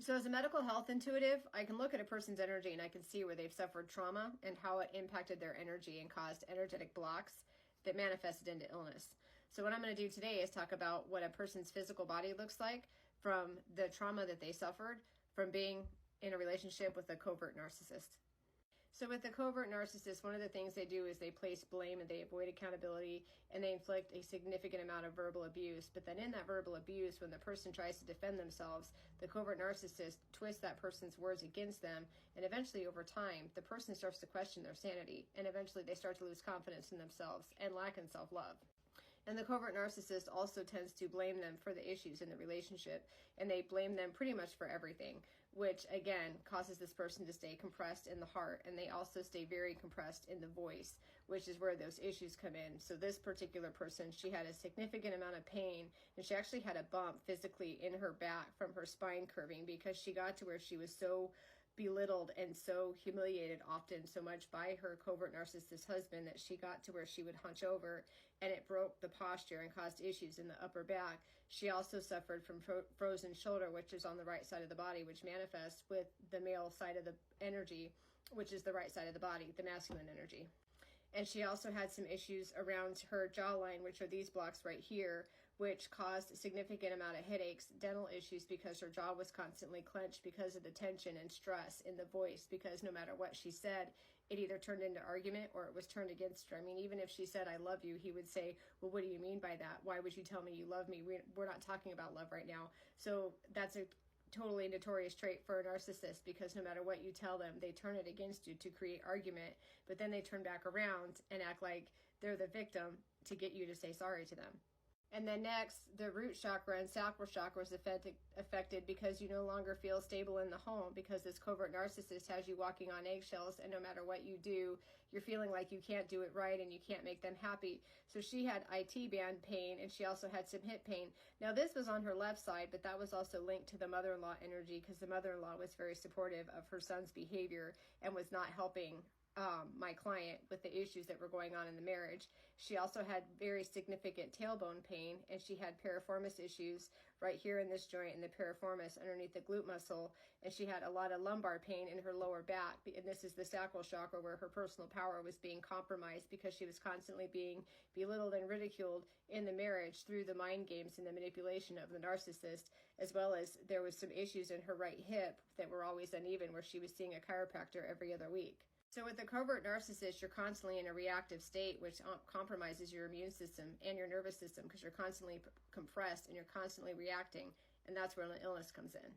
So as a medical health intuitive, I can look at a person's energy and I can see where they've suffered trauma and how it impacted their energy and caused energetic blocks that manifested into illness. So what I'm going to do today is talk about what a person's physical body looks like from the trauma that they suffered from being in a relationship with a covert narcissist. So with the covert narcissist, one of the things they do is they place blame and they avoid accountability and they inflict a significant amount of verbal abuse. But then in that verbal abuse, when the person tries to defend themselves, the covert narcissist twists that person's words against them. And eventually over time, the person starts to question their sanity. And eventually they start to lose confidence in themselves and lack in self-love. And the covert narcissist also tends to blame them for the issues in the relationship. And they blame them pretty much for everything, which again causes this person to stay compressed in the heart. And they also stay very compressed in the voice, which is where those issues come in. So this particular person, she had a significant amount of pain, and she actually had a bump physically in her back from her spine curving because she got to where she was so belittled and so humiliated often so much by her covert narcissist husband that she got to where she would hunch over, and it broke the posture and caused issues in the upper back. She also suffered from frozen shoulder, which is on the right side of the body, which manifests with the male side of the energy, which is the right side of the body, the masculine energy. And she also had some issues around her jawline, which are these blocks right here, which caused a significant amount of headaches, dental issues, because her jaw was constantly clenched because of the tension and stress in the voice, because no matter what she said, it either turned into argument or it was turned against her. I mean, even if she said, "I love you," he would say, "Well, what do you mean by that? Why would you tell me you love me? We're not talking about love right now." So that's a totally notorious trait for a narcissist, because no matter what you tell them, they turn it against you to create argument, but then they turn back around and act like they're the victim to get you to say sorry to them. And then next, the root chakra and sacral chakra is affected because you no longer feel stable in the home, because this covert narcissist has you walking on eggshells, and no matter what you do, you're feeling like you can't do it right and you can't make them happy. So she had IT band pain, and she also had some hip pain. Now this was on her left side, but that was also linked to the mother-in-law energy, because the mother-in-law was very supportive of her son's behavior and was not helping my client with the issues that were going on in the marriage. She also had very significant tailbone pain, and she had piriformis issues right here in this joint in the piriformis underneath the glute muscle, and she had a lot of lumbar pain in her lower back, and this is the sacral chakra, where her personal power was being compromised because she was constantly being belittled and ridiculed in the marriage through the mind games and the manipulation of the narcissist, as well as there was some issues in her right hip that were always uneven, where she was seeing a chiropractor every other week. So with the covert narcissist, you're constantly in a reactive state, which compromises your immune system and your nervous system, because you're constantly compressed and you're constantly reacting, and that's where the illness comes in.